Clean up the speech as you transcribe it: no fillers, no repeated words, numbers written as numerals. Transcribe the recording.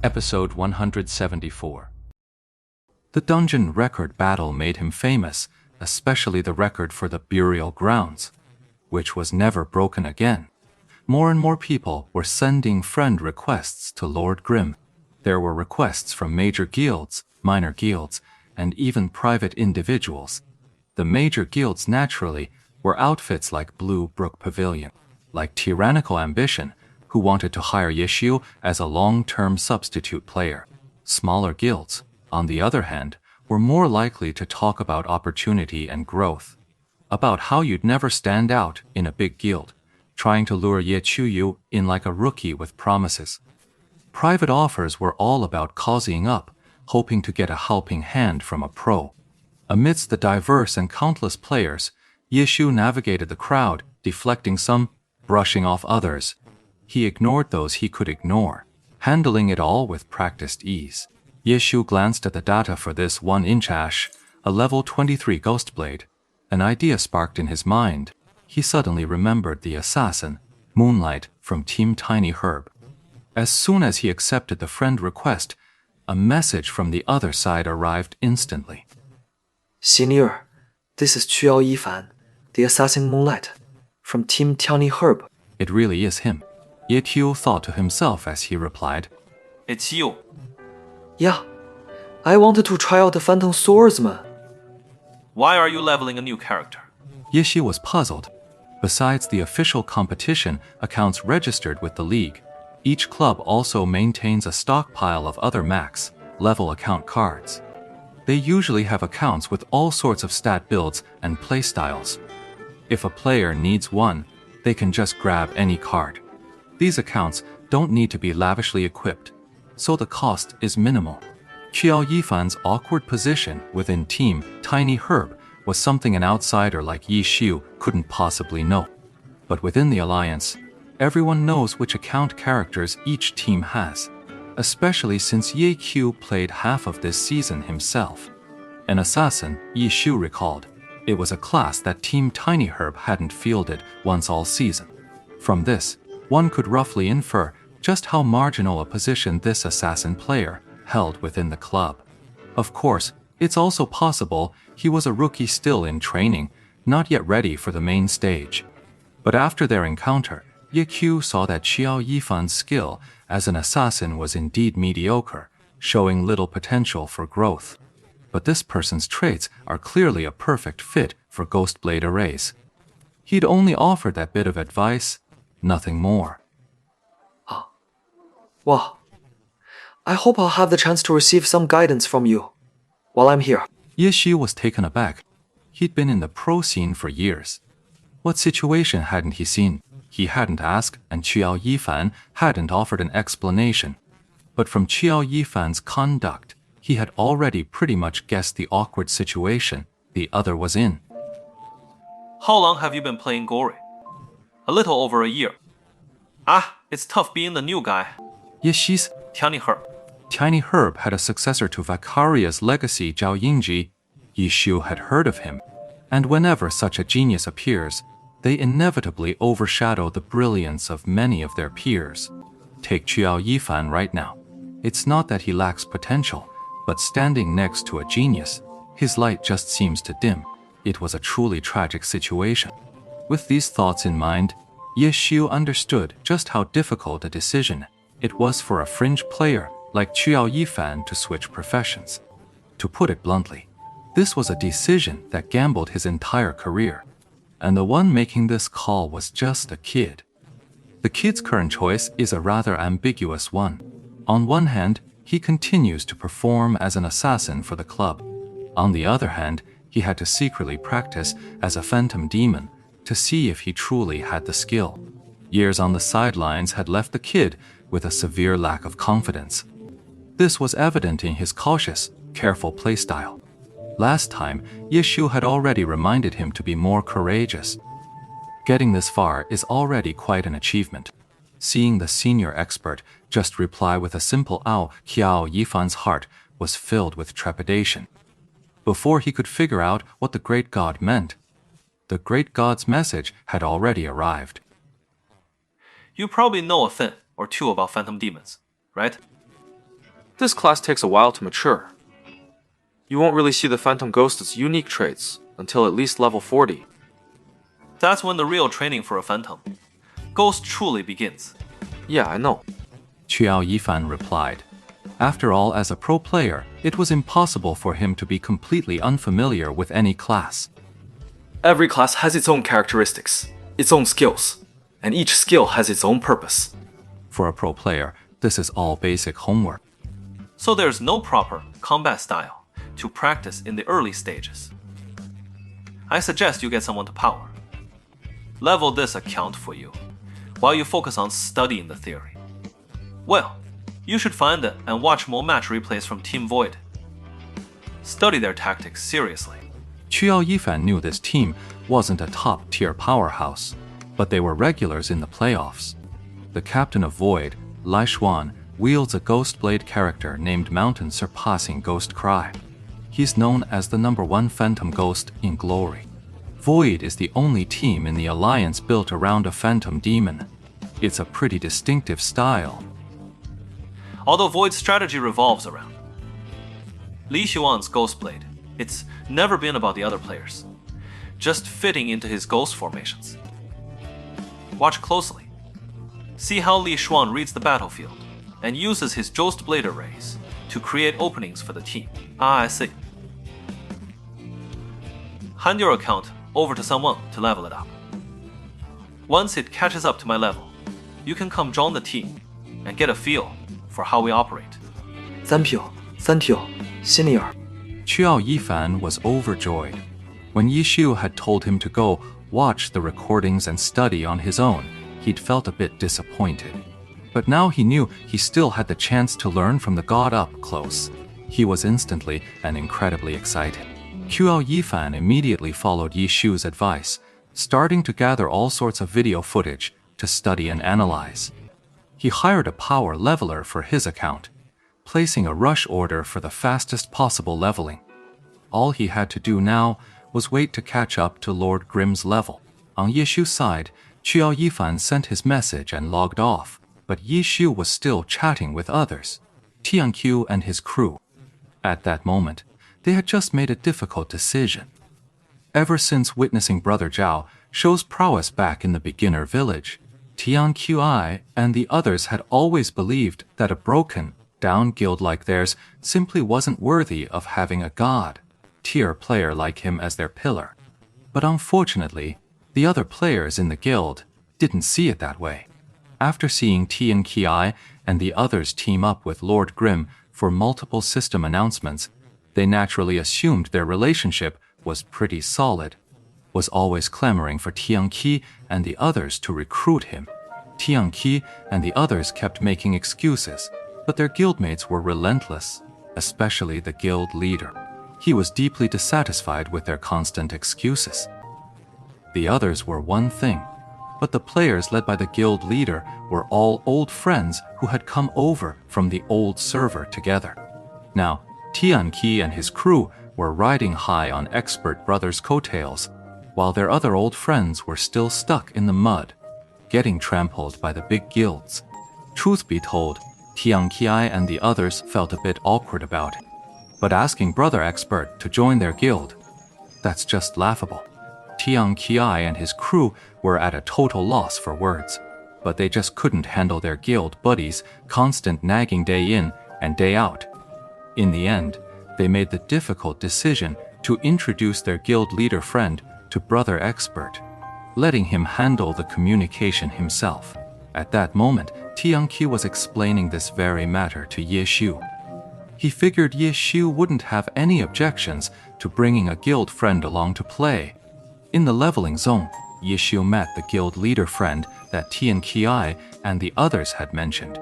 Episode 174. The dungeon record battle made him famous, especially the record for the burial grounds, which was never broken again. More and more people were sending friend requests to Lord Grimm. There were requests from major guilds, minor guilds, and even private individuals. The major guilds, naturally, were outfits like Blue Brook Pavilion, like Tyrannical Ambition, who wanted to hire Yeshu as a long-term substitute player. Smaller guilds, on the other hand, were more likely to talk about opportunity and growth, about how you'd never stand out in a big guild, trying to lure Ye Chuyu in like a rookie with promises. Private offers were all about cozying up, hoping to get a helping hand from a pro. Amidst the diverse and countless players, Yeshu navigated the crowd, deflecting some, brushing off others. He ignored those he could ignore, handling it all with practiced ease. Yeshu glanced at the data for this 1-inch ash, a level 23 Ghostblade. An idea sparked in his mind. He suddenly remembered the assassin, Moonlight, from Team Tiny Herb. As soon as he accepted the friend request, a message from the other side arrived instantly. Senior, this is Quyao Yifan, the assassin Moonlight, from Team Tiny Herb. It really is him. Ye Qiu thought to himself as he replied, It's you. Yeah, I wanted to try out the Phantom Swordsman. Why are you leveling a new character? Ye Shi was puzzled. Besides the official competition accounts registered with the league, each club also maintains a stockpile of other max level account cards. They usually have accounts with all sorts of stat builds and playstyles. If a player needs one, they can just grab any card. These accounts don't need to be lavishly equipped, so the cost is minimal. Quyao Yifan's awkward position within Team Tiny Herb was something an outsider like Yi Xiu couldn't possibly know. But within the alliance, everyone knows which account characters each team has, especially since Ye Qiu played half of this season himself. An assassin, Yi Xiu recalled, it was a class that Team Tiny Herb hadn't fielded once all season. From this, one could roughly infer just how marginal a position this assassin player held within the club. Of course, it's also possible he was a rookie still in training, not yet ready for the main stage. But after their encounter, Ye Qiu saw that Quyao Yifan's skill as an assassin was indeed mediocre, showing little potential for growth. But this person's traits are clearly a perfect fit for Ghostblade arrays. He'd only offered that bit of advice, nothing more. Wow. I hope I'll have the chance to receive some guidance from you while I'm here. Ye Shi was taken aback. He'd been in the pro scene for years. What situation hadn't he seen? He hadn't asked, and Quyao Yifan hadn't offered an explanation. But from Quyao Yifan's conduct, he had already pretty much guessed the awkward situation the other was in. How long have you been playing Gori? A little over a year. It's tough being the new guy. Ye Shi's Tiny Herb. Tiny Herb had a successor to Vicaria's legacy, Zhao Yingji. Yi Xiu had heard of him, and whenever such a genius appears, they inevitably overshadow the brilliance of many of their peers. Take Quyao Yifan right now. It's not that he lacks potential, but standing next to a genius, his light just seems to dim. It was a truly tragic situation. With these thoughts in mind, Ye Xiu understood just how difficult a decision it was for a fringe player like Quyao Yifan to switch professions. To put it bluntly, this was a decision that gambled his entire career, and the one making this call was just a kid. The kid's current choice is a rather ambiguous one. On one hand, he continues to perform as an assassin for the club. On the other hand, he had to secretly practice as a phantom demon to see if he truly had the skill. Years on the sidelines had left the kid with a severe lack of confidence. This was evident in his cautious, careful playstyle. Last time, Ye Xiu had already reminded him to be more courageous. Getting this far is already quite an achievement. Seeing the senior expert just reply with a simple "ow," Quyao Yifan's heart was filled with trepidation. Before he could figure out what the great god meant, the great god's message had already arrived. You probably know a thing or two about phantom demons, right? This class takes a while to mature. You won't really see the Phantom Ghost's unique traits until at least level 40. That's when the real training for a Phantom Ghost truly begins. Yeah, I know. Qiao Yifan replied. After all, as a pro player, it was impossible for him to be completely unfamiliar with any class. Every class has its own characteristics, its own skills, and each skill has its own purpose. For a pro player, this is all basic homework. So there's no proper combat style to practice in the early stages. I suggest you get someone to power. Level this account for you, while you focus on studying the theory. Well, you should find it and watch more match replays from Team Void. Study their tactics seriously. Qiao Yifan knew this team wasn't a top-tier powerhouse, but they were regulars in the playoffs. The captain of Void, Lai Xuan, wields a Ghostblade character named Mountain Surpassing Ghost Cry. He's known as the #1 Phantom Ghost in Glory. Void is the only team in the Alliance built around a Phantom Demon. It's a pretty distinctive style. Although Void's strategy revolves around Li Xuan's Ghostblade, it's never been about the other players, just fitting into his ghost formations. Watch closely. See how Li Xuan reads the battlefield and uses his Ghostblade arrays to create openings for the team. Ah, I see. Hand your account over to someone to level it up. Once it catches up to my level, you can come join the team and get a feel for how we operate. Thank you, Senior. Qiao Yifan was overjoyed. When Yishu had told him to go watch the recordings and study on his own, he'd felt a bit disappointed. But now he knew he still had the chance to learn from the god up close. He was instantly and incredibly excited. Qiao Yifan immediately followed Yishu's advice, starting to gather all sorts of video footage to study and analyze. He hired a power leveler for his account, placing a rush order for the fastest possible leveling. All he had to do now was wait to catch up to Lord Grimm's level. On Yishu's side, Qiao Yifan sent his message and logged off, but Yishu was still chatting with others, Tianqiu and his crew. At that moment, they had just made a difficult decision. Ever since witnessing Brother Zhao show's prowess back in the beginner village, Tianqiu and the others had always believed that a broken, down guild like theirs simply wasn't worthy of having a god-tier player like him as their pillar. But unfortunately, the other players in the guild didn't see it that way. After seeing Tianqiu and the others team up with Lord Grimm for multiple system announcements, they naturally assumed their relationship was pretty solid, was always clamoring for Tianqiu and the others to recruit him. Tianqiu and the others kept making excuses, but their guildmates were relentless, especially the guild leader. He was deeply dissatisfied with their constant excuses. The others were one thing, but the players led by the guild leader were all old friends who had come over from the old server together. Now, Tianqiu and his crew were riding high on expert brothers' coattails, while their other old friends were still stuck in the mud, getting trampled by the big guilds. Truth be told, Tianqiu and the others felt a bit awkward about it. But asking Brother Expert to join their guild, that's just laughable. Tianqiu and his crew were at a total loss for words, but they just couldn't handle their guild buddies' constant nagging day in and day out. In the end, they made the difficult decision to introduce their guild leader friend to Brother Expert, letting him handle the communication himself. At that moment, Tianqiu was explaining this very matter to Yishu. He figured Yishu wouldn't have any objections to bringing a guild friend along to play. In the leveling zone, Yishu met the guild leader friend that Tianqiu and the others had mentioned.